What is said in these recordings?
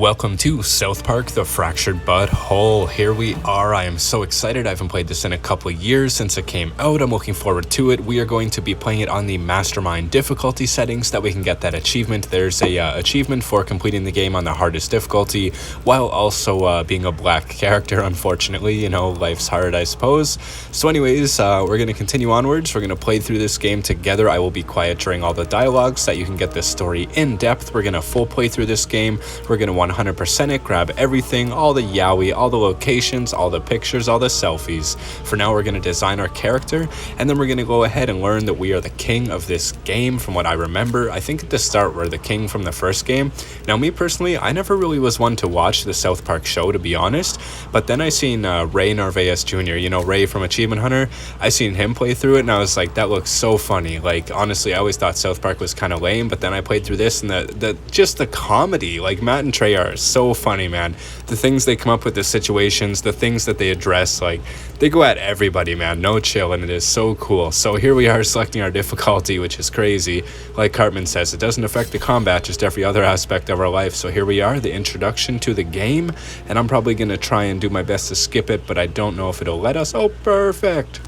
Welcome to South Park, The Fractured Butthole. Here we are. I am so excited. I haven't played this in a couple of years since it came out. I'm looking forward to it. We are going to be playing it on the mastermind difficulty settings so that we can get that achievement. There's a achievement for completing the game on the hardest difficulty while also being a black character, unfortunately. You know, life's hard, I suppose. So anyways, we're going to continue onwards. We're going to play through this game together. I will be quiet during all the dialogue so that you can get this story in depth. We're going to full play through this game. We're going to 100% it, grab everything, all the yaoi, all the locations, all the pictures, all the selfies. For now, we're going to design our character, and then we're going to go ahead and learn that we are the king of this game. From what I remember, I think at the start we're the king from the first game. Now, me personally, I never really was one to watch the South Park show, to be honest, but then I seen Ray Narvaez Jr., you know, Ray from Achievement Hunter. I seen him play through it, and I was like, that looks so funny. Like, honestly, I always thought South Park was kind of lame, but then I played through this, and just the comedy, like Matt and Trey are so funny, man. The things they come up with, the situations, the things that they address, like they go at everybody, man. No chill, and it is so cool. So here we are selecting our difficulty, which is crazy. Like Cartman says, it doesn't affect the combat, just every other aspect of our life. So here we are, the introduction to the game, and I'm probably gonna try and do my best to skip it, but I don't know if it'll let us. Oh, perfect.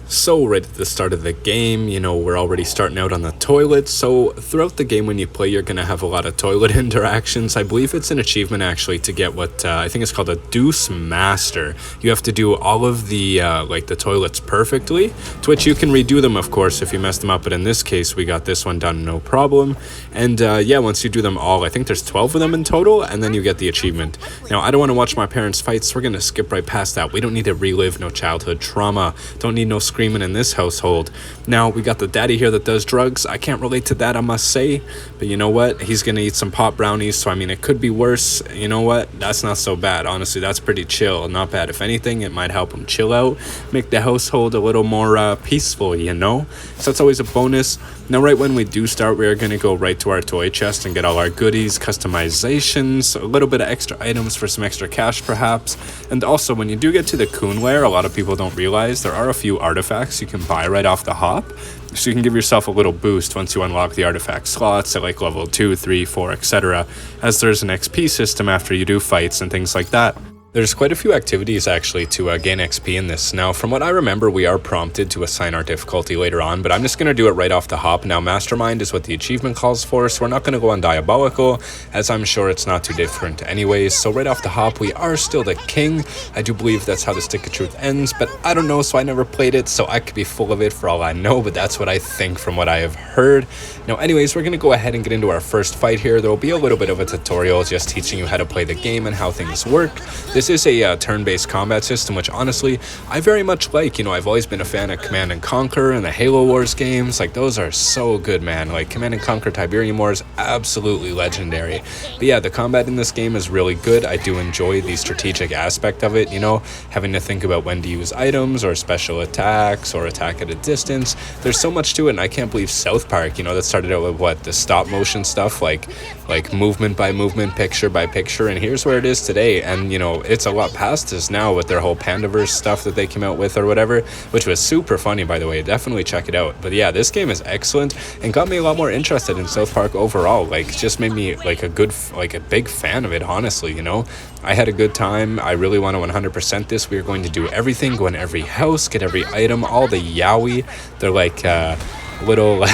So right at the start of the game, you know, we're already starting out on the toilet. So throughout the game when you play, you're going to have a lot of toilet interactions. I believe it's an achievement actually to get what I think is called a Deuce Master. You have to do all of the like the toilets perfectly, to which you can redo them, of course, if you mess them up. But in this case, we got this one done no problem. And yeah, once you do them all, I think there's 12 of them in total, and then you get the achievement. Now, I don't want to watch my parents fight, so we're going to skip right past that. We don't need to relive no childhood trauma. Don't need no screaming in this household. Now we got the daddy here that does drugs. I can't relate to that, I must say, but you know what, he's gonna eat some pop brownies, so I mean, it could be worse. You know what, that's not so bad, honestly. That's pretty chill, not bad. If anything, it might help him chill out, make the household a little more peaceful, you know, so that's always a bonus. Now right when we do start, we are going to go right to our toy chest and get all our goodies, customizations, a little bit of extra items for some extra cash perhaps. And also when you do get to the coon lair, a lot of people don't realize there are a few artifacts you can buy right off the hop, so you can give yourself a little boost once you unlock the artifact slots at like level 2, 3, 4, etc., as there's an XP system after you do fights and things like that. There's quite a few activities actually to gain XP in this. Now, from what I remember, we are prompted to assign our difficulty later on, but I'm just going to do it right off the hop. Now, Mastermind is what the achievement calls for, so we're not going to go on Diabolical, as I'm sure it's not too different anyways. So right off the hop, we are still the king. I do believe that's how the Stick of Truth ends, but I don't know, so I never played it, so I could be full of it for all I know, but that's what I think from what I have heard. Now, anyways, we're going to go ahead and get into our first fight here. There will be a little bit of a tutorial just teaching you how to play the game and how things work. This is a turn-based combat system, which honestly I very much like. You know, I've always been a fan of Command and Conquer and the Halo Wars games. Like, those are so good, man. Like, Command and Conquer Tiberium Wars, absolutely legendary. But yeah, the combat in this game is really good. I do enjoy the strategic aspect of it, you know, having to think about when to use items or special attacks or attack at a distance. There's so much to it, and I can't believe South Park, you know, that started out with what, the stop motion stuff, like movement by movement, picture by picture, and here's where it is today. And you know, it's a lot past this now with their whole Pandaverse stuff that they came out with or whatever, which was super funny, by the way. Definitely check it out. But yeah, this game is excellent and got me a lot more interested in South Park overall. Like, just made me like a big fan of it, honestly. You know, I had a good time. I really want to 100% this. We are going to do everything, go in every house, get every item, all the yaoi. They're like little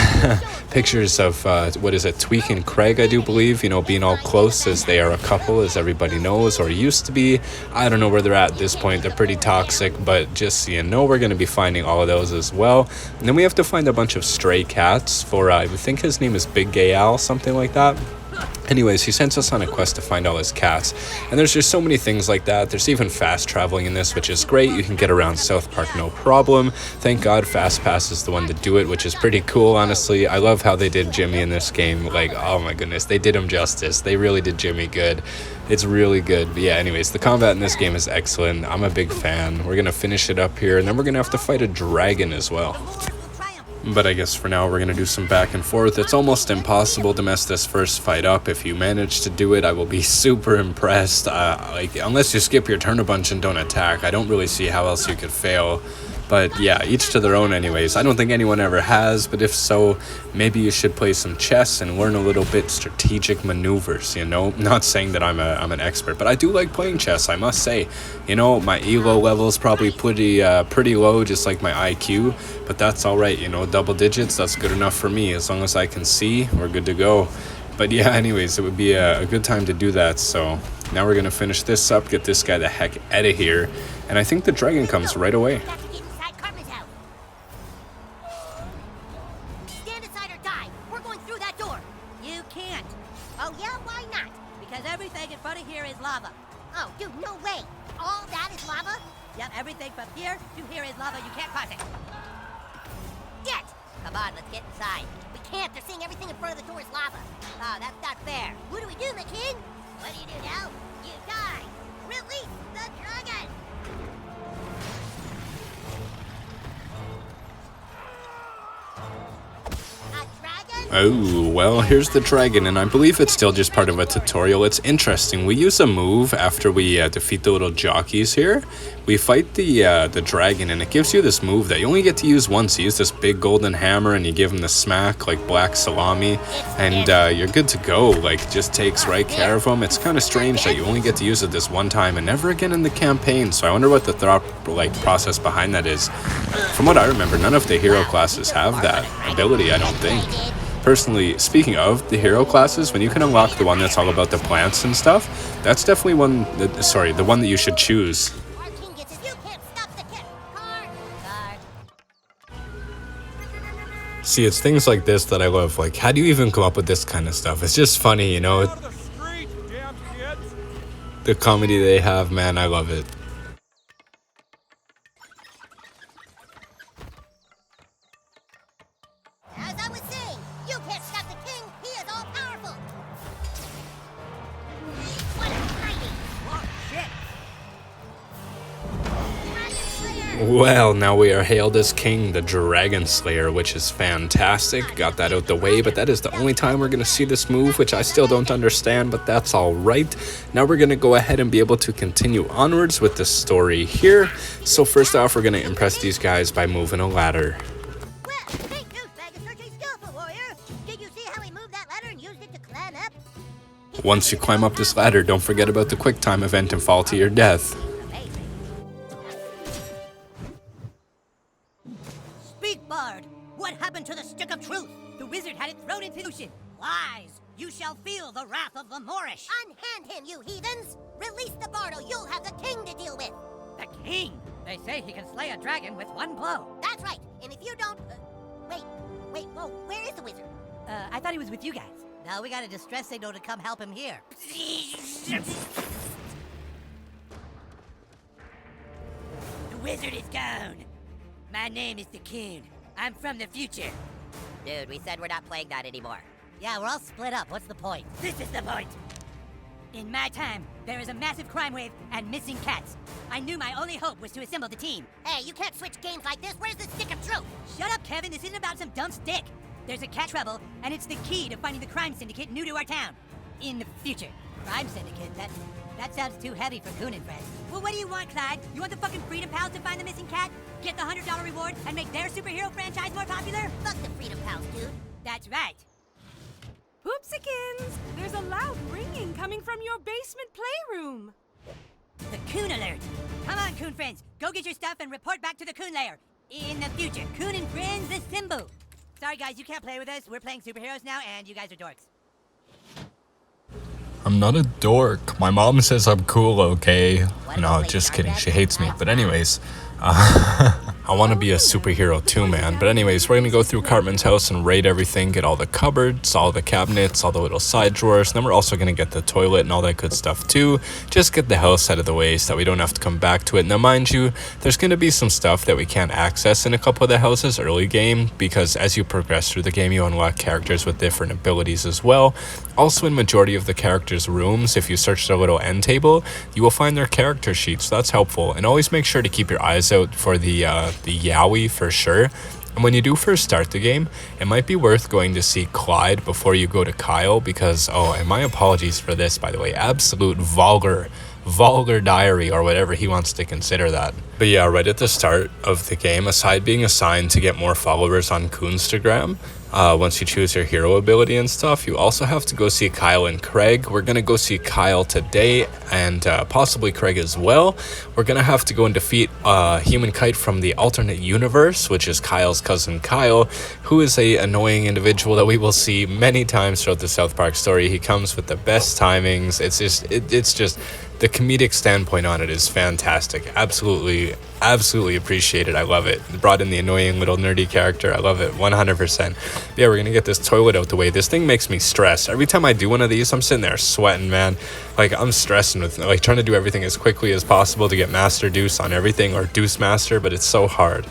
pictures of what is it, Tweak and Craig, I do believe, you know, being all close, as they are a couple, as everybody knows, or used to be. I don't know where they're at this point. They're pretty toxic, but just so you know, we're going to be finding all of those as well. And then we have to find a bunch of stray cats for I think his name is Big Gay Al, something like that. Anyways, he sends us on a quest to find all his cats, and there's just so many things like that. There's even fast traveling in this, which is great. You can get around South Park no problem. Thank God Fast Pass is the one to do it, which is pretty cool, honestly. I love how they did Jimmy in this game. Like, oh my goodness, they did him justice. They really did Jimmy good. It's really good. But yeah, anyways, the combat in this game is excellent. I'm a big fan. We're gonna finish it up here, and then we're gonna have to fight a dragon as well. But I guess for now we're going to do some back and forth. It's almost impossible to mess this first fight up. If you manage to do it, I will be super impressed. Like, unless you skip your turn a bunch and don't attack, I don't really see how else you could fail. But yeah, each to their own anyways. I don't think anyone ever has, but if so, maybe you should play some chess and learn a little bit strategic maneuvers, you know? Not saying that I'm an expert, but I do like playing chess, I must say. You know, my elo level is probably pretty low, just like my IQ, but that's all right, you know, double digits, that's good enough for me. As long as I can see, we're good to go. But yeah, anyways, it would be a good time to do that. So now we're gonna finish this up, get this guy the heck out of here, and I think the dragon comes right away. Stand aside or die. We're going through that door. You can't. Oh yeah, why not? Because everything in front of here is lava. Oh, dude, no way. All that is lava? Yep, everything from here to here is lava. You can't cross it. Get! Come on, let's get inside. We can't. They're saying everything in front of the door is lava. Oh, that's not fair. What do we do, my king? What do you do now? You die. Release the dragon. Oh, well, here's the dragon, and I believe it's still just part of a tutorial. It's interesting. We use a move after we defeat the little jockeys here. We fight the dragon, and it gives you this move that you only get to use once. You use this big golden hammer, and you give him the smack, like black salami, and you're good to go. Like, just takes right care of him. It's kind of strange that you only get to use it this one time and never again in the campaign, so I wonder what the thought process behind that is. From what I remember, none of the hero classes have that ability, I don't think. Personally, speaking of the hero classes, when you can unlock the one that's all about the plants and stuff, that's definitely the one that you should choose. See, it's things like this that I love. Like, how do you even come up with this kind of stuff? It's just funny, you know? The comedy they have, man, I love it. Well, now we are hailed as King, the Dragon Slayer, which is fantastic. Got that out the way, but that is the only time we're going to see this move, which I still don't understand, but that's all right. Now we're going to go ahead and be able to continue onwards with the story here. So first off, we're going to impress these guys by moving a ladder. Once you climb up this ladder, don't forget about the quick time event and fall to your death. What happened to the stick of truth? The wizard had it thrown into the ocean. Lies! You shall feel the wrath of the Moorish. Unhand him, you heathens! Release the Bardo, you'll have the king to deal with. The king? They say he can slay a dragon with one blow. That's right, and if you don't... Wait, whoa, where is the wizard? I thought he was with you guys. No, we got a distress signal to come help him here. The wizard is gone. My name is the Coon. I'm from the future. Dude, we said we're not playing that anymore. Yeah, we're all split up. What's the point? This is the point. In my time, there is a massive crime wave and missing cats. I knew my only hope was to assemble the team. Hey, you can't switch games like this. Where's the stick of truth? Shut up, Kevin. This isn't about some dumb stick. There's a cat trouble, and it's the key to finding the crime syndicate new to our town. In the future. Crime syndicate? That sounds too heavy for Coon and friends. Well, what do you want, Clyde? You want the fucking Freedom Pals to find the missing cat? Get the $100 reward and make their superhero franchise more popular? Fuck the Freedom Pals, dude. That's right. Poopsikins! There's a loud ringing coming from your basement playroom. The Coon Alert. Come on, Coon friends. Go get your stuff and report back to the Coon Lair. In the future. Coon and friends assemble. Sorry, guys, you can't play with us. We're playing superheroes now, and you guys are dorks. I'm not a dork. My mom says I'm cool, okay? No, just kidding. She hates me. But anyways, I want to be a superhero too, man. But anyways, we're going to go through Cartman's house and raid everything, get all the cupboards, all the cabinets, all the little side drawers. And then we're also going to get the toilet and all that good stuff too. Just get the house out of the way so that we don't have to come back to it. Now, mind you, there's going to be some stuff that we can't access in a couple of the houses early game, because as you progress through the game, you unlock characters with different abilities as well. Also, in majority of the characters' rooms, if you search the little end table, you will find their character sheets, so that's helpful. And always make sure to keep your eyes out for the Yowie for sure. And when you do first start the game, it might be worth going to see Clyde before you go to Kyle, because, oh, and my apologies for this, by the way, absolute vulgar vulgar diary or whatever he wants to consider that. But yeah, right at the start of the game, aside being assigned to get more followers on Coonstagram, once you choose your hero ability and stuff, you also have to go see Kyle and Craig. We're gonna go see Kyle today, and possibly Craig as well. We're gonna have to go and defeat Human Kite from the alternate universe, which is Kyle's cousin Kyle, who is a annoying individual that we will see many times throughout the South Park story. He comes with the best timings. It's just the comedic standpoint on it is fantastic. Absolutely appreciate it. I love it. Brought in the annoying little nerdy character. I love it 100%. Yeah, we're gonna get this toilet out the way. This thing makes me stress. Every time I do one of these, I'm sitting there sweating, man. Like, I'm stressing with, like, trying to do everything as quickly as possible to get Master Deuce on everything, or Deuce Master, but it's so hard.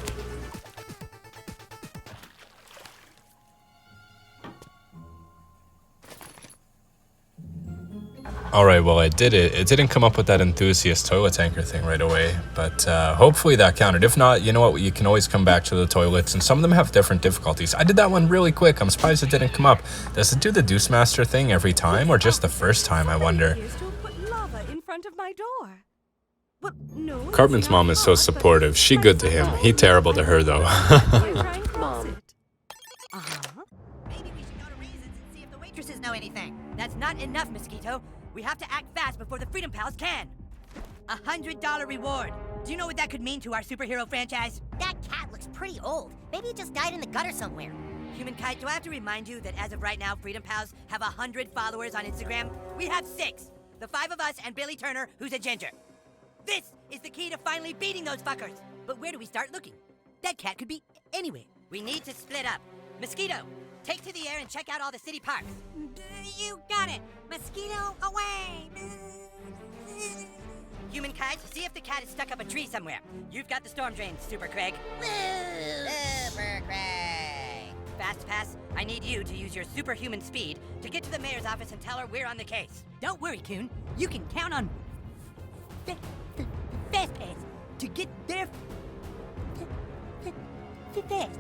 Alright, well, I did it. It didn't come up with that enthusiast toilet tanker thing right away, but hopefully that counted. If not, you know what, you can always come back to the toilets, and some of them have different difficulties. I did that one really quick. I'm surprised it didn't come up. Does it do the Deuce Master thing every time, or just the first time, I wonder? Cartman's mom is so supportive. She good to him. He terrible to her, though. Maybe we should go to Raisins and see if the waitresses know anything. That's not enough, Mosquito. We have to act fast before the Freedom Pals can. $100 reward. Do you know what that could mean to our superhero franchise? That cat looks pretty old. Maybe it just died in the gutter somewhere. Human Kite, do I have to remind you that as of right now, Freedom Pals have 100 followers on Instagram? We have 6. The 5 of us and Billy Turner, who's a ginger. This is the key to finally beating those fuckers. But where do we start looking? That cat could be anywhere. We need to split up. Mosquito, take to the air and check out all the city parks. You got it. Mosquito away. Human Kite, see if the cat is stuck up a tree somewhere. You've got the storm drain, Super Craig. Super Craig. Fast Pass, I need you to use your superhuman speed to get to the mayor's office and tell her we're on the case. Don't worry, Coon. You can count on Fast Pass to get there fast.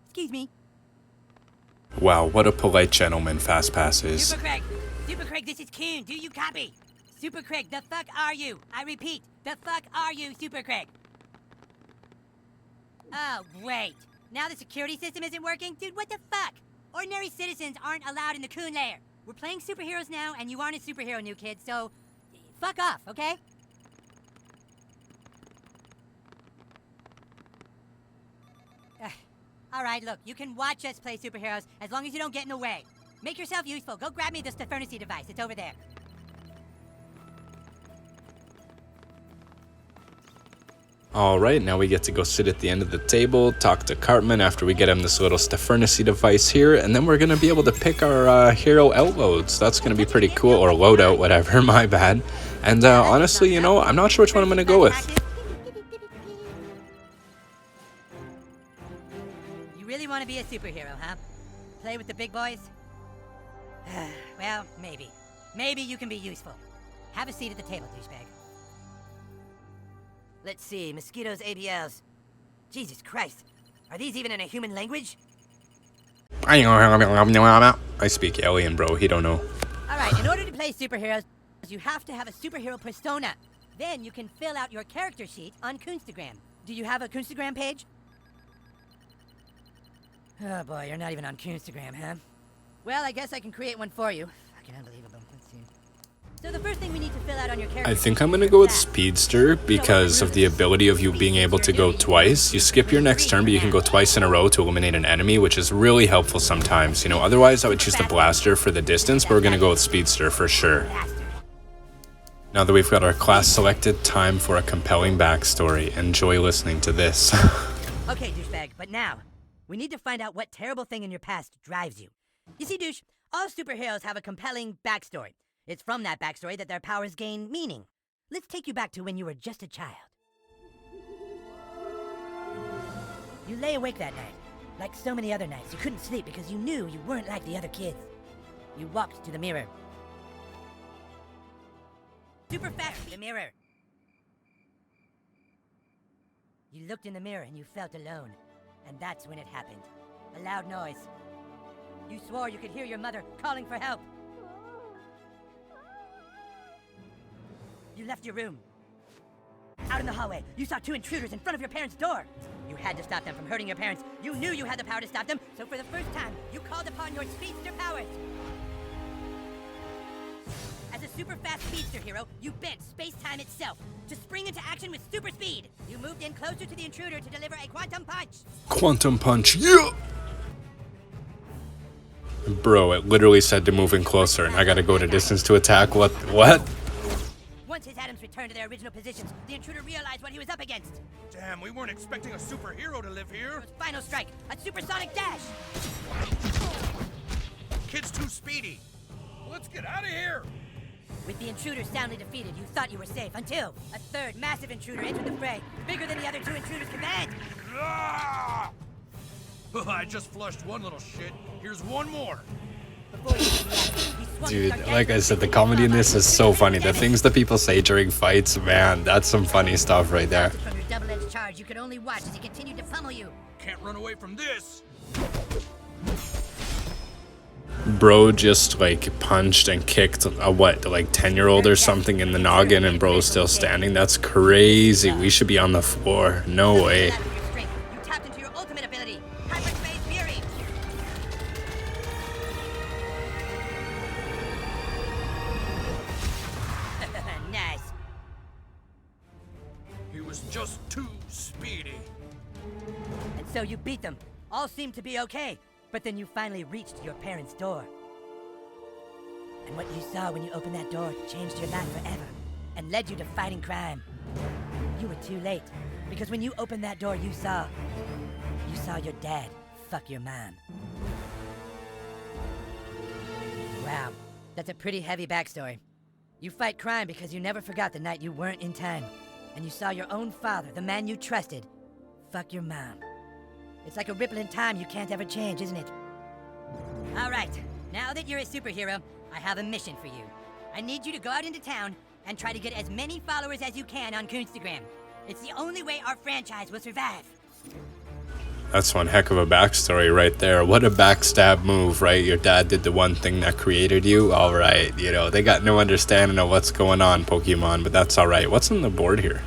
Excuse me. Wow, what a polite gentleman Fast Pass is. Super Craig, this is Coon. Do you copy? Super Craig, the fuck are you? I repeat, the fuck are you, Super Craig? Oh, wait. Now the security system isn't working? Dude, what the fuck? Ordinary citizens aren't allowed in the Coon lair. We're playing superheroes now, and you aren't a superhero, new kid, so fuck off, okay? All right, look, you can watch us play superheroes as long as you don't get in the way. Make yourself useful. Go grab me the Stefernacy device. It's over there. Alright, now we get to go sit at the end of the table, talk to Cartman after we get him this little Stefernacy device here, and then we're going to be able to pick our hero outloads. That's going to be pretty cool, or loadout, whatever, my bad. And honestly, you know, I'm not sure which one I'm going to go with. You really want to be a superhero, huh? Play with the big boys? Well, maybe. Maybe you can be useful. Have a seat at the table, douchebag. Let's see, Mosquito's ABLs. Jesus Christ. Are these even in a human language? I speak alien, bro. He don't know. Alright, in order to play superheroes, you have to have a superhero persona. Then you can fill out your character sheet on Coonstagram. Do you have a Coonstagram page? Oh boy, you're not even on Coonstagram, huh? Well, I guess I can create one for you. Fucking unbelievable. Let's see. So the first thing we need to fill out on your character I think sheet I'm is gonna your go with stats. Speedster because of the ability of you being able to go twice. You skip your next turn, but you can go twice in a row to eliminate an enemy, which is really helpful sometimes. You know, otherwise I would choose the Blaster for the distance, but we're gonna go with Speedster for sure. Now that we've got our class selected, time for a compelling backstory. Enjoy listening to this. Okay, douchebag, but now, we need to find out what terrible thing in your past drives you. You see, douche, all superheroes have a compelling backstory. It's from that backstory that their powers gain meaning. Let's take you back to when you were just a child. You lay awake that night. Like so many other nights, you couldn't sleep because you knew you weren't like the other kids. You walked to the mirror. Super fast to the mirror. You looked in the mirror and you felt alone. And that's when it happened. A loud noise. You swore you could hear your mother calling for help. You left your room. Out in the hallway, you saw 2 intruders in front of your parents' door. You had to stop them from hurting your parents. You knew you had the power to stop them, so for the first time, you called upon your speedster powers. As a super fast speedster hero, you bent space-time itself to spring into action with super speed. You moved in closer to the intruder to deliver a quantum punch. Quantum punch, yeah! Bro, it literally said to move in closer, and I gotta go to distance to attack. What? Once his atoms returned to their original positions, the intruder realized what he was up against. Damn, we weren't expecting a superhero to live here. It was Final Strike, a supersonic dash. Kid's too speedy. Let's get out of here. With the intruder soundly defeated, you thought you were safe until a third massive intruder entered the fray, bigger than the other 2 intruders combined. Ah! I just flushed one little shit. Here's one more. Before he could react, he swung Dude, his like I gargantuan said, the blade comedy in claw this back is so and funny. The damage. things that people say during fights, man, that's some funny stuff right there. From your double-edged charge, you could only watch as he continued to pummel you. Can't run away from this. Bro just like punched and kicked a what, like 10-year-old or something in the noggin, and bro's still standing. That's crazy. We should be on the floor. No way. With your strength, you tapped into your ultimate ability, Hyperspace Fury. Nice. He was just too speedy. And so you beat them. All seemed to be okay, but then you finally reached your parents' door. And what you saw when you opened that door changed your life forever and led you to fighting crime. You were too late, because when you opened that door, you saw your dad fuck your mom. Wow, that's a pretty heavy backstory. You fight crime because you never forgot the night you weren't in time, and you saw your own father, the man you trusted, fuck your mom. It's like a ripple in time you can't ever change, isn't it? All right, now that you're a superhero, I have a mission for you. I need you to go out into town and try to get as many followers as you can on Coonstagram. It's the only way our franchise will survive. That's one heck of a backstory right there. What a backstab move, right? Your dad did the one thing that created you. All right, you know, they got no understanding of what's going on, Pokemon, but that's all right. What's on the board here?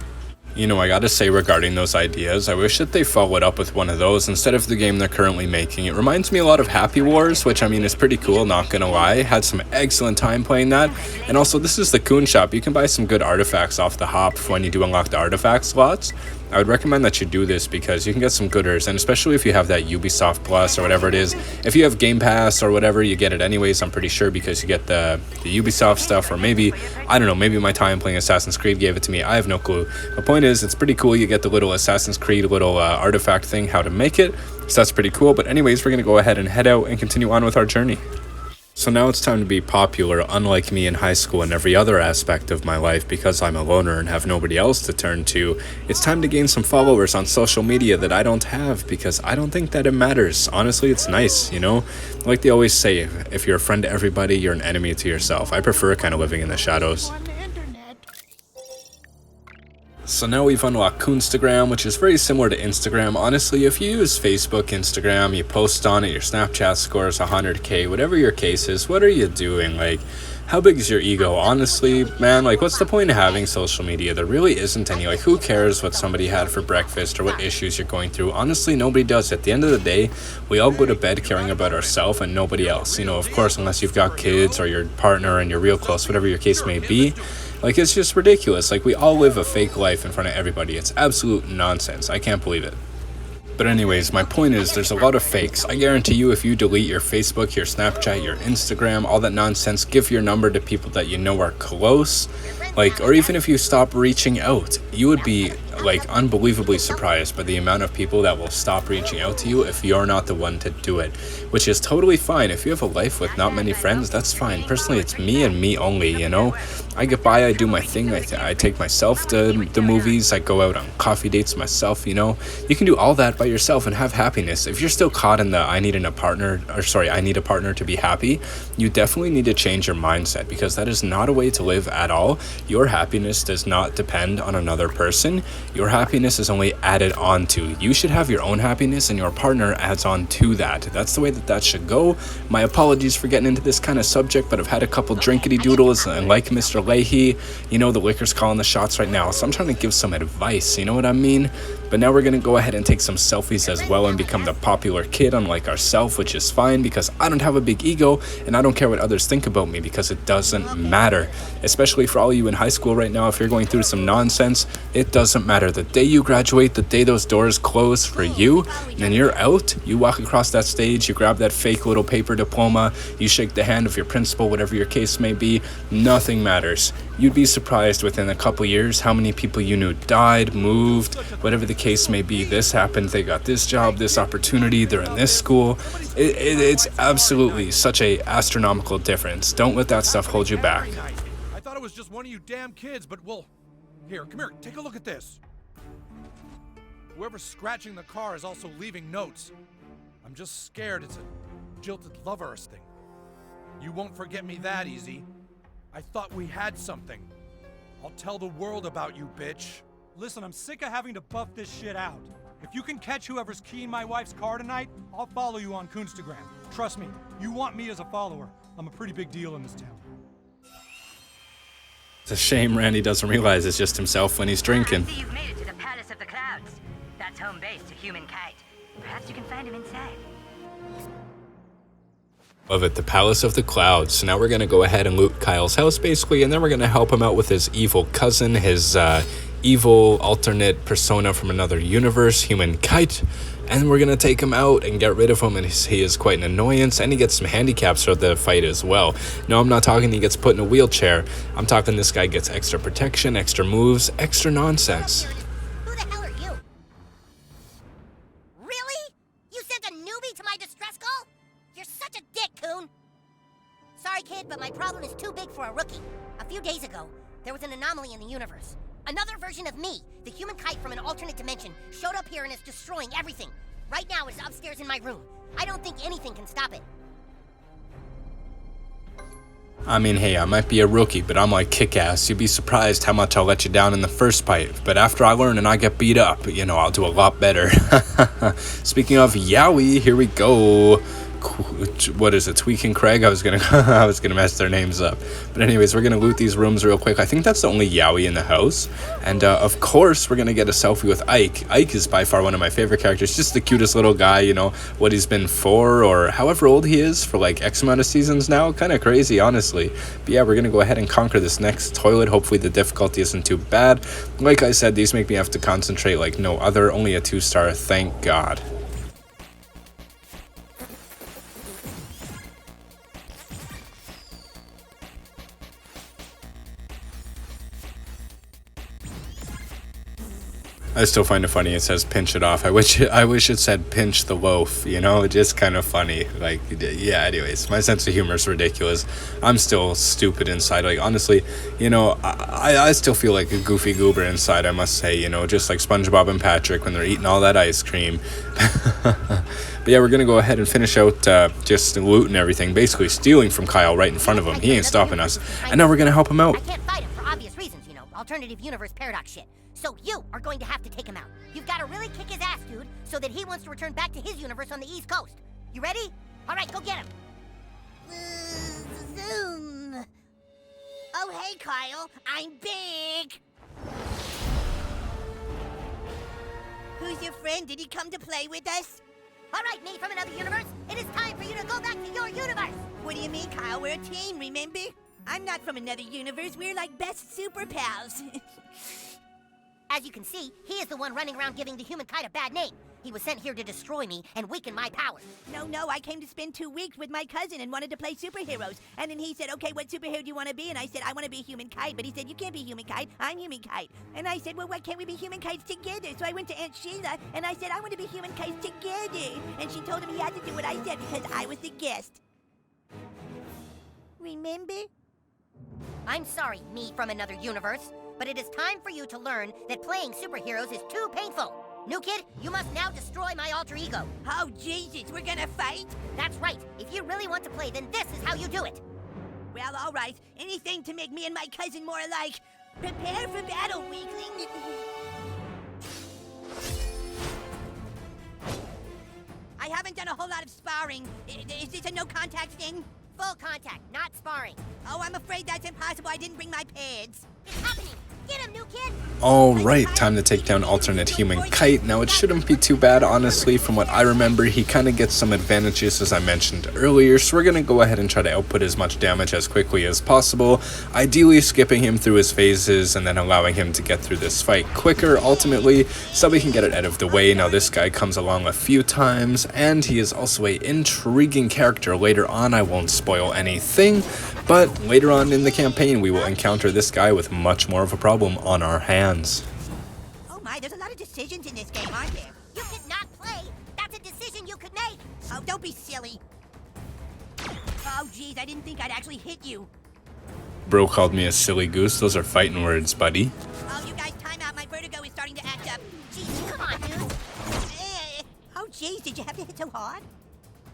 You know, I gotta say regarding those ideas, I wish that they followed up with one of those instead of the game they're currently making. It reminds me a lot of Happy Wars, which I mean is pretty cool, not gonna lie. Had some excellent time playing that. And also, this is the Coon Shop. You can buy some good artifacts off the hop when you do unlock the artifact slots. I would recommend that you do this because you can get some gooders, and especially if you have that Ubisoft Plus or whatever it is. If you have Game Pass or whatever, you get it anyways, I'm pretty sure, because you get the Ubisoft stuff, or maybe, I don't know, maybe my time playing Assassin's Creed gave it to me. I have no clue. The point is, it's pretty cool. You get the little Assassin's Creed little artifact thing, how to make it, so that's pretty cool. But anyways, we're going to go ahead and head out and continue on with our journey. So now it's time to be popular, unlike me in high school and every other aspect of my life, because I'm a loner and have nobody else to turn to. It's time to gain some followers on social media that I don't have, because I don't think that it matters. Honestly, it's nice, you know? Like they always say, if you're a friend to everybody, you're an enemy to yourself. I prefer kind of living in the shadows. So now we've unlocked Coonstagram, which is very similar to Instagram. Honestly, if you use Facebook, Instagram, you post on it, your Snapchat score is 100k, whatever your case is, what are you doing? Like, how big is your ego? Honestly, man, like, what's the point of having social media? There really isn't any. Like, who cares what somebody had for breakfast or what issues you're going through? Honestly, nobody does. At the end of the day, we all go to bed caring about ourselves and nobody else. You know, of course, unless you've got kids or your partner and you're real close, whatever your case may be. Like, it's just ridiculous. Like, we all live a fake life in front of everybody. It's absolute nonsense. I can't believe it. But anyways, my point is, there's a lot of fakes. I guarantee you, if you delete your Facebook, your Snapchat, your Instagram, all that nonsense, give your number to people that you know are close, like, or even if you stop reaching out, you would be, like, unbelievably surprised by the amount of people that will stop reaching out to you if you're not the one to do it, which is totally fine. If you have a life with not many friends, that's fine. Personally, it's me and me only, you know? I get by, I do my thing, I take myself to the movies, I go out on coffee dates myself, you know? You can do all that by yourself and have happiness. If you're still caught in the I need a partner to be happy, you definitely need to change your mindset, because that is not a way to live at all. your happiness does not depend on another person. Your happiness is only added on to. You should have your own happiness and your partner adds on to that. That's the way that should go. My apologies for getting into this kind of subject, but I've had a couple drinkity doodles, and like Mr. Leahy, you know, the liquor's calling the shots right now, so I'm trying to give some advice, you know what I mean? But now we're gonna go ahead and take some selfies as well and become the popular kid unlike ourselves, which is fine because I don't have a big ego and I don't care what others think about me because it doesn't matter. Especially for all of you in high school right now, if you're going through some nonsense, it doesn't matter. The day you graduate, the day those doors close for you, and then you're out, you walk across that stage, you grab that fake little paper diploma, you shake the hand of your principal, whatever your case may be, nothing matters. You'd be surprised within a couple years how many people you knew died, moved, whatever the case may be. This happened, they got this job, this opportunity, they're in this school. It's absolutely such a astronomical difference. Don't let that stuff hold you back. I thought it was just one of you damn kids, but well, here, come here, take a look at this. Whoever's scratching the car is also leaving notes. I'm just scared it's a jilted lovers thing. You won't forget me that easy. I thought we had something. I'll tell the world about you, bitch. Listen, I'm sick of having to buff this shit out. If you can catch whoever's keying my wife's car tonight, I'll follow you on Coonstagram. Trust me, you want me as a follower. I'm a pretty big deal in this town. It's a shame Randy doesn't realize it's just himself when he's drinking. I see you've made it to the Palace of the Clouds. That's home base to Humankind. Perhaps you can find him inside. Love it, the Palace of the Clouds. So now we're going to go ahead and loot Kyle's house, basically, and then we're going to help him out with his evil cousin, his evil alternate persona from another universe, Humankind. And we're going to take him out and get rid of him, and he is quite an annoyance, and he gets some handicaps throughout the fight as well. No, I'm not talking he gets put in a wheelchair. I'm talking this guy gets extra protection, extra moves, extra nonsense. Who the hell are you? Really? You sent a newbie to my distress call? You're such a dick, Coon. Sorry, kid, but my problem is too big for a rookie. A few days ago, there was an anomaly in the universe. Another version of me, the human kite from an alternate dimension, showed up here and is destroying everything. Right now, it's upstairs in my room. I don't think anything can stop it. I mean, hey, I might be a rookie, but I'm like kick-ass. You'd be surprised how much I'll let you down in the first fight. But after I learn and I get beat up, you know, I'll do a lot better. Speaking of Yowie, here we go. What is it, Tweaking Craig? I was gonna mess their names up, but anyways, we're gonna loot these rooms real quick. I think that's the only Yowie in the house, and of course we're gonna get a selfie with Ike. Ike is by far one of my favorite characters, just the cutest little guy, you know, what he's been for or however old he is for like X amount of seasons now. Kind of crazy, honestly. But yeah, we're gonna go ahead and conquer this next toilet. Hopefully the difficulty isn't too bad. Like I said, these make me have to concentrate like no other. Only a 2-star, thank God. I still find it funny it says pinch it off. I wish it said pinch the loaf, you know, just kind of funny. Like, yeah, anyways, my sense of humor is ridiculous. I'm still stupid inside. Like, honestly, you know, I still feel like a goofy goober inside, I must say, you know, just like SpongeBob and Patrick when they're eating all that ice cream. But yeah, we're gonna go ahead and finish out just looting everything, basically stealing from Kyle right in front of him. He ain't stopping us. And now we're gonna help him out. I can't fight him for obvious reasons, you know, alternative universe paradox shit. So you are going to have to take him out. You've got to really kick his ass, dude, so that he wants to return back to his universe on the East Coast. You ready? All right, go get him. Zoom. Oh, hey, Kyle. I'm big. Who's your friend? Did he come to play with us? All right, me from another universe. It is time for you to go back to your universe. What do you mean, Kyle? We're a team, remember? I'm not from another universe. We're like best super pals. As you can see, he is the one running around giving the humankind a bad name. He was sent here to destroy me and weaken my powers. No, I came to spend 2 weeks with my cousin and wanted to play superheroes. And then he said, okay, what superhero do you want to be? And I said, I want to be Humankind. But he said, you can't be Humankind. I'm Humankind. And I said, well, why can't we be Humankinds together? So I went to Aunt Sheila and I said, I want to be Humankinds together. And she told him he had to do what I said because I was the guest. Remember? I'm sorry, me from another universe, but it is time for you to learn that playing superheroes is too painful. New kid, you must now destroy my alter ego. Oh, Jesus, we're gonna fight? That's right. If you really want to play, then this is how you do it. Well, all right. Anything to make me and my cousin more alike. Prepare for battle, weakling. I haven't done a whole lot of sparring. Is this a no-contact thing? Full contact, not sparring. Oh, I'm afraid that's impossible. I didn't bring my pads. It's happening. Get him, new kid. Alright, time to take down alternate human kite. Now it shouldn't be too bad, honestly. From what I remember, he kind of gets some advantages as I mentioned earlier, so we're going to go ahead and try to output as much damage as quickly as possible, ideally skipping him through his phases and then allowing him to get through this fight quicker ultimately, so we can get it out of the way. Now this guy comes along a few times, and he is also an intriguing character later on. I won't spoil anything, but later on in the campaign we will encounter this guy with much more of a problem on our hands. Oh my, there's a lot of decisions in this game, aren't there? You could not play. That's a decision you could make. Oh, don't be silly. Oh, geez, I didn't think I'd actually hit you. Bro called me a silly goose. Those are fighting words, buddy. Oh, you guys, time out. My vertigo is starting to act up. Jeez, come on, dude. Oh, geez, did you have to hit so hard?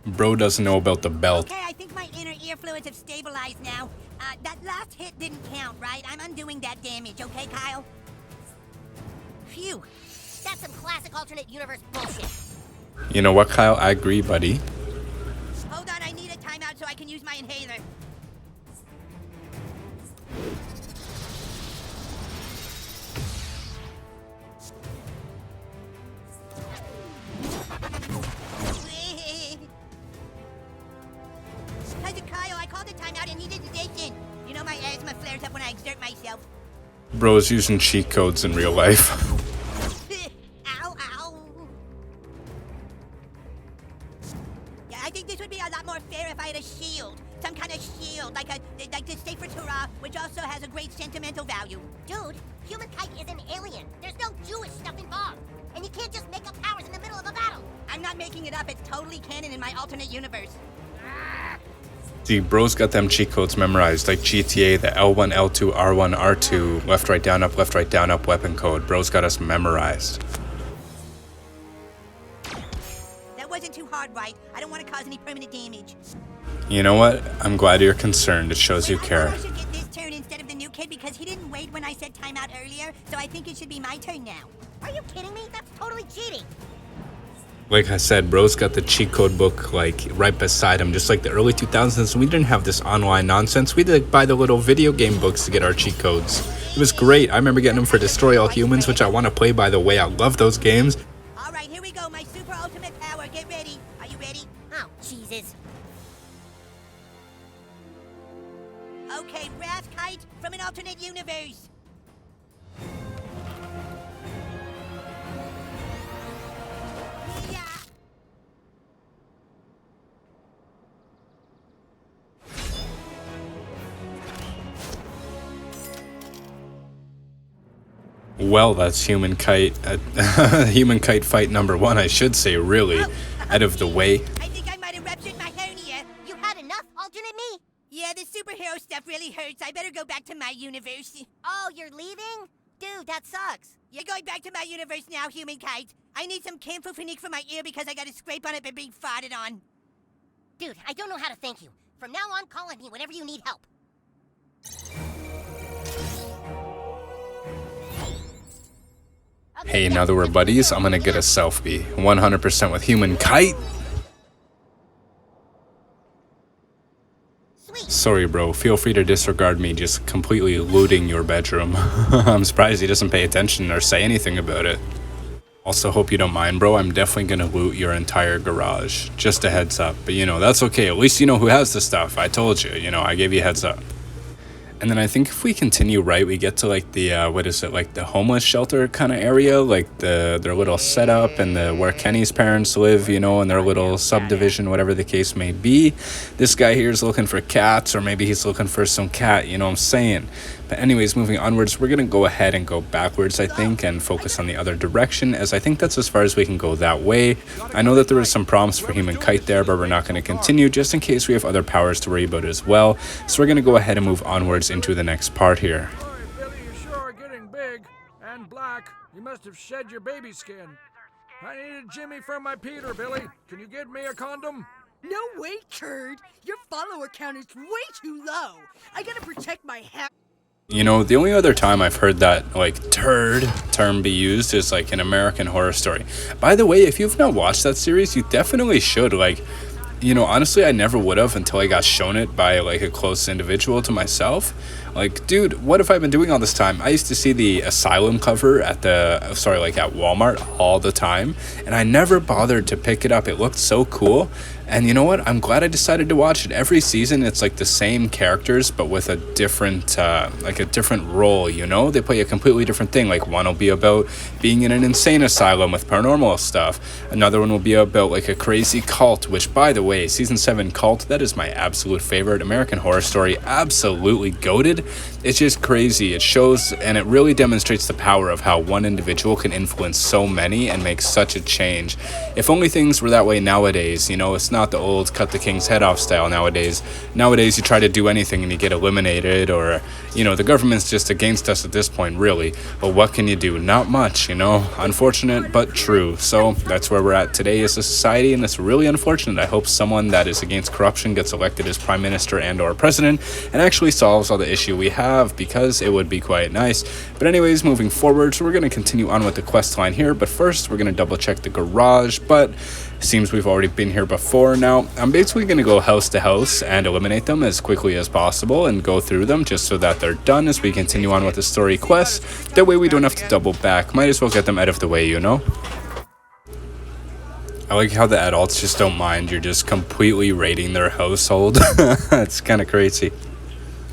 Bro doesn't know about the belt. Okay, I think my inner ear fluids have stabilized now. That last hit didn't count, right? I'm undoing that damage, okay, Kyle? Phew. That's some classic alternate universe bullshit. You know what, Kyle? I agree, buddy. Hold on, I need a timeout so I can use my inhaler. Cousin Kyle, I called a timeout and he didn't listen. You know my asthma flares up when I exert myself. Bro's using cheat codes in real life. Ow, ow. Yeah, I think this would be a lot more fair if I had a shield. Some kind of shield, like the Safer Torah, which also has a great sentimental value. Dude, human kite is an alien. There's no Jewish stuff involved. And you can't just make up powers in the middle of a battle. I'm not making it up, it's totally canon in my alternate universe. See, bro's got them cheat codes memorized, like GTA, the L1, L2, R1, R2, left, right, down, up weapon code. Bro's got us memorized. That wasn't too hard, right? I don't want to cause any permanent damage. You know what? I'm glad you're concerned. It shows you care. I should get this turn instead of the new kid because he didn't wait when I said timeout earlier, so I think it should be my turn now. Are you kidding me? That's totally cheating. Like I said, bro's got the cheat code book like right beside him. Just like the early 2000s, we didn't have this online nonsense. We did buy the little video game books to get our cheat codes. It was great. I remember getting them for Destroy All Humans, which I want to play, by the way. I love those games. All right, here we go. My super ultimate power. Get ready. Are you ready? Oh, Jesus. Okay, Wrath Kite from an alternate universe. Yeah. Well, that's human kite. Human kite fight number 1, I should say, really. Out of the way. I think I might have ruptured my hernia. You had enough, alternate me? Yeah, the superhero stuff really hurts. I better go back to my universe. Oh, you're leaving? Dude, that sucks. You're going back to my universe now, human kite. I need some camphor for my ear because I got a scrape on it by being farted on. Dude, I don't know how to thank you. From now on, call on me whenever you need help. Hey, now that we're buddies, I'm gonna get a selfie. 100% with human kite. Sweet. Sorry, bro. Feel free to disregard me just completely looting your bedroom. I'm surprised he doesn't pay attention or say anything about it. Also, hope you don't mind, bro. I'm definitely gonna loot your entire garage. Just a heads up. But, you know, that's okay. At least you know who has the stuff. I told you. You know, I gave you a heads up. And then I think if we continue right, we get to like the, what is it, like the homeless shelter kind of area, like their little setup and where Kenny's parents live, you know, and their little subdivision, whatever the case may be. This guy here is looking for cats, or maybe he's looking for some cat, you know what I'm saying? But anyways, moving onwards, we're going to go ahead and go backwards, I think, and focus on the other direction, as I think that's as far as we can go that way. I know that there was some prompts for human kite there, but we're not going to continue, just in case we have other powers to worry about as well. So we're going to go ahead and move onwards into the next part here. All right, Billy, you sure are getting big and black. You must have shed your baby skin. I needed Jimmy from my Peter, Billy. Can you get me a condom? No way, Kurd. Your follower count is way too low. I gotta protect my You know, the only other time I've heard that, like, turd term be used is, like, in American Horror Story. By the way, if you've not watched that series, you definitely should. Like, you know, honestly, I never would have until I got shown it by, like, a close individual to myself. Like, dude, what have I been doing all this time? I used to see the Asylum cover at at Walmart all the time, and I never bothered to pick it up. It looked so cool. And you know what? I'm glad I decided to watch it. Every season, it's like the same characters, but with a different, role, you know? They play a completely different thing. Like, one will be about being in an insane asylum with paranormal stuff. Another one will be about, like, a crazy cult, which, by the way, Season 7 Cult, that is my absolute favorite. American Horror Story, absolutely goated. It's just crazy. It shows, and it really demonstrates the power of how one individual can influence so many and make such a change. If only things were that way nowadays, you know? It's not the old cut the king's head off style nowadays. Nowadays, you try to do anything and you get eliminated, or, you know, the government's just against us at this point, really. But what can you do? Not much, you know? Unfortunate, but true. So that's where we're at today as a society, and it's really unfortunate. I hope someone that is against corruption gets elected as prime minister and or president and actually solves all the issue we have, because it would be quite nice. But anyways, moving forward, so we're going to continue on with the quest line here, but first we're going to double check the garage, but seems we've already been here before. Now, I'm basically going to go house to house and eliminate them as quickly as possible and go through them just so that they're done as we continue on with the story quest. That way we don't have to double back. Might as well get them out of the way, you know? I like how the adults just don't mind. You're just completely raiding their household. It's kind of crazy.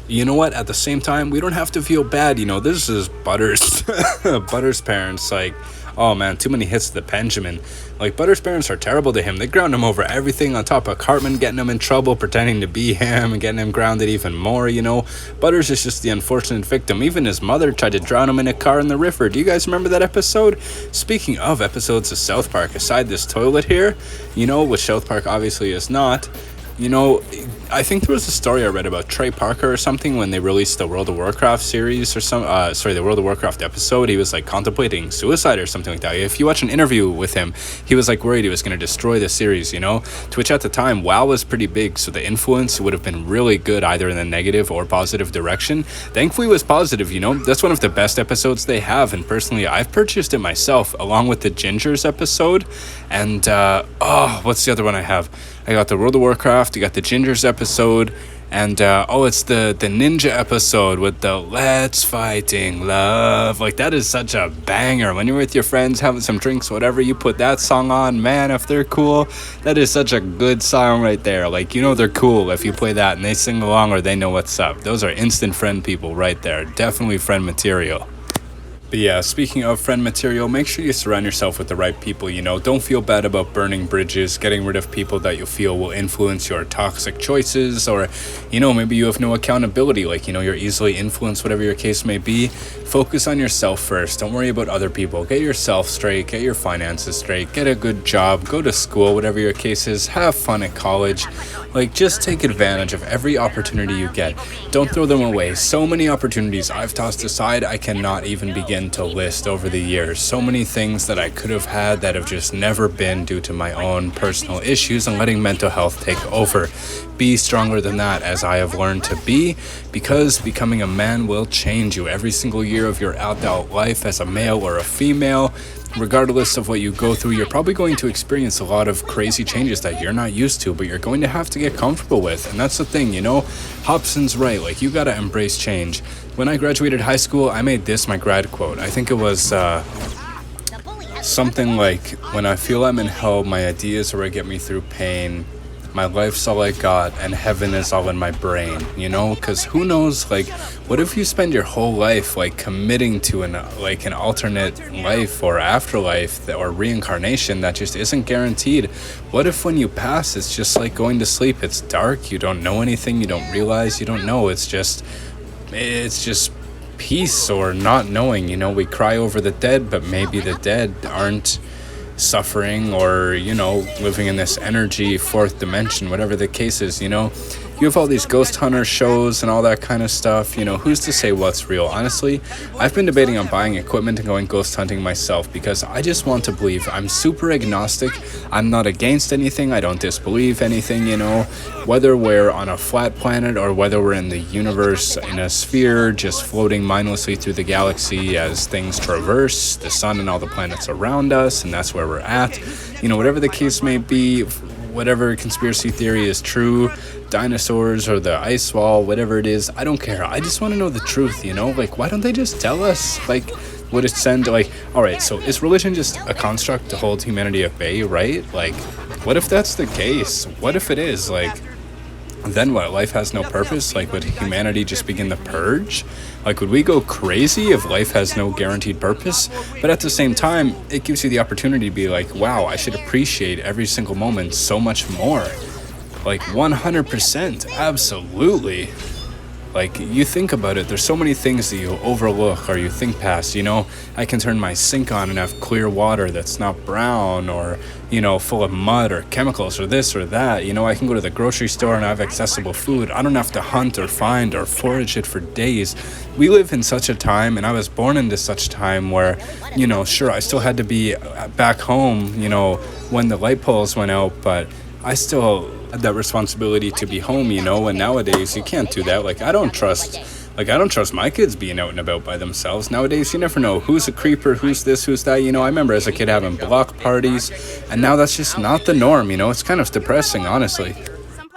You know what? At the same time, we don't have to feel bad. You know, this is Butters. Butters' parents, like, oh man, too many hits to the Benjamin. Like, Butters' parents are terrible to him. They ground him over everything, on top of Cartman getting him in trouble, pretending to be him, and getting him grounded even more, you know? Butters is just the unfortunate victim. Even his mother tried to drown him in a car in the river. Do you guys remember that episode? Speaking of episodes of South Park, aside this toilet here, you know, which South Park obviously is not, you know, I think there was a story I read about Trey Parker or something when they released the World of Warcraft series or the World of Warcraft episode. He was like contemplating suicide or something like that. If you watch an interview with him, he was like worried he was going to destroy the series, you know, to which at the time WoW was pretty big, so the influence would have been really good either in the negative or positive direction. Thankfully it was positive, you know. That's one of the best episodes they have, and personally I've purchased it myself along with the Gingers episode. And what's the other one I have? I got the World of Warcraft, you got the Gingers episode, and it's the ninja episode with the Let's Fighting Love. Like, that is such a banger. When you're with your friends having some drinks, whatever, you put that song on, man, if they're cool, that is such a good song right there. Like, you know they're cool if you play that and they sing along or they know what's up. Those are instant friend people right there. Definitely friend material. But yeah, speaking of friend material, make sure you surround yourself with the right people, you know. Don't feel bad about burning bridges, getting rid of people that you feel will influence your toxic choices, or, you know, maybe you have no accountability, like, you know, you're easily influenced, whatever your case may be. Focus on yourself first. Don't worry about other people. Get yourself straight, get your finances straight, get a good job, go to school, whatever your case is, have fun at college. Like, just take advantage of every opportunity you get. Don't throw them away. So many opportunities I've tossed aside, I cannot even begin to list over the years. So many things that I could have had that have just never been due to my own personal issues and letting mental health take over. Be stronger than that, as I have learned to be, because becoming a man will change you every single year of your adult life as a male or a female. Regardless of what you go through, you're probably going to experience a lot of crazy changes that you're not used to, but you're going to have to get comfortable with. And that's the thing, you know, Hobson's right. Like, you gotta embrace change. When I graduated high school, I made this my grad quote. I think it was something like, when I feel I'm in hell, my ideas are what get me through pain. My life's all I got, and heaven is all in my brain, you know? Because who knows, like, what if you spend your whole life, like, committing to an alternate life or afterlife or reincarnation that just isn't guaranteed? What if when you pass, it's just like going to sleep? It's dark, you don't know anything, you don't realize, you don't know. It's just peace or not knowing, you know? We cry over the dead, but maybe the dead aren't suffering or, you know, living in this energy fourth dimension, whatever the case is, you know. you have all these ghost hunter shows and all that kind of stuff. You know, who's to say what's real? Honestly, I've been debating on buying equipment and going ghost hunting myself because I just want to believe. I'm super agnostic. I'm not against anything. I don't disbelieve anything, you know, whether we're on a flat planet or whether we're in the universe in a sphere just floating mindlessly through the galaxy as things traverse the sun and all the planets around us, and that's where we're at. You know, whatever the case may be, whatever conspiracy theory is true, dinosaurs or the ice wall, whatever it is, I don't care. I just want to know the truth, you know? Like, why don't they just tell us? Like, would it send, like, alright, so is religion just a construct to hold humanity at bay, right? Like, what if that's the case? What if it is? Like, then what? Life has no purpose? Like, would humanity just begin the purge? Like, would we go crazy if life has no guaranteed purpose? But at the same time, it gives you the opportunity to be like, wow, I should appreciate every single moment so much more. Like, 100%, absolutely. Like, you think about it, there's so many things that you overlook or you think past, you know? I can turn my sink on and have clear water that's not brown or, you know, full of mud or chemicals or this or that. You know, I can go to the grocery store and have accessible food. I don't have to hunt or find or forage it for days. We live in such a time, and I was born into such time where, you know, sure, I still had to be back home, you know, when the light poles went out, but I still had that responsibility to be home, you know, and nowadays you can't do that. Like, I don't trust my kids being out and about by themselves. Nowadays, you never know who's a creeper, who's this, who's that. You know, I remember as a kid having block parties, and now that's just not the norm, you know. It's kind of depressing, honestly.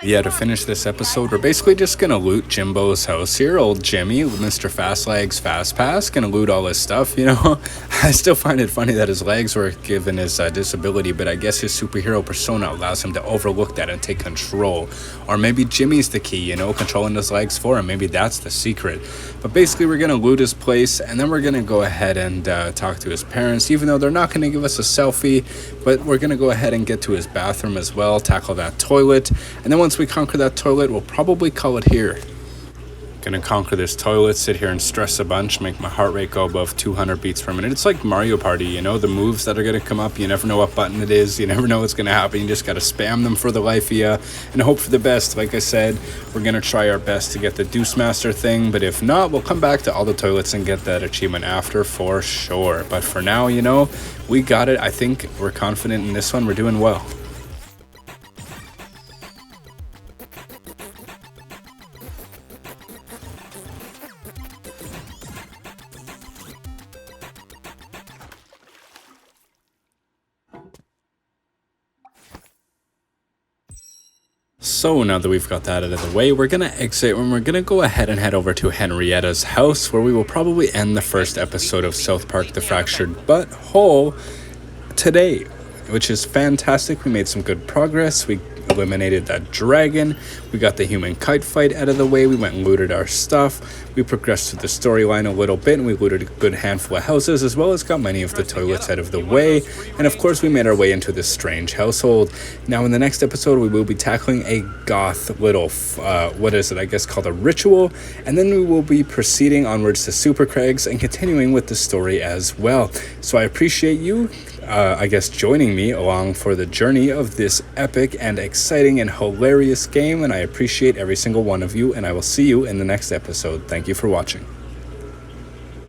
Yeah, to finish this episode, we're basically just gonna loot Jimbo's house here. Old Jimmy, Mr. Fast Legs Fast Pass, gonna loot all his stuff, you know. I still find it funny that his legs were given his disability, but I guess his superhero persona allows him to overlook that and take control. Or maybe Jimmy's the key, you know, controlling his legs for him. Maybe that's the secret. But basically, we're gonna loot his place, and then we're gonna go ahead and talk to his parents, even though they're not gonna give us a selfie, but we're gonna go ahead and get to his bathroom as well, tackle that toilet, and then once we conquer that toilet, we'll probably call it here. Gonna conquer this toilet, sit here and stress a bunch, make my heart rate go above 200 beats per minute. It's like Mario Party, you know, the moves that are gonna come up, you never know what button it is, you never know what's gonna happen, you just gotta spam them for the life of you and hope for the best. Like I said, we're gonna try our best to get the Deuce Master thing, but if not, we'll come back to all the toilets and get that achievement after for sure. But for now, you know, we got it. I think we're confident in this one, we're doing well. So now that we've got that out of the way, we're gonna exit and we're gonna go ahead and head over to Henrietta's house, where we will probably end the first episode of South Park The Fractured Butthole today, which is fantastic. We made some good progress. We eliminated that dragon. We got the human kite fight out of the way. We went and looted our stuff. We progressed through the storyline a little bit, and we looted a good handful of houses, as well as got many of the toilets out of the way. And of course, we made our way into this strange household. Now, in the next episode, we will be tackling a goth little, I guess called a ritual. And then we will be proceeding onwards to Super Craigs and continuing with the story as well. So I appreciate you joining me along for the journey of this epic and exciting and hilarious game, and I appreciate every single one of you, and I will see you in the next episode. Thank you for watching.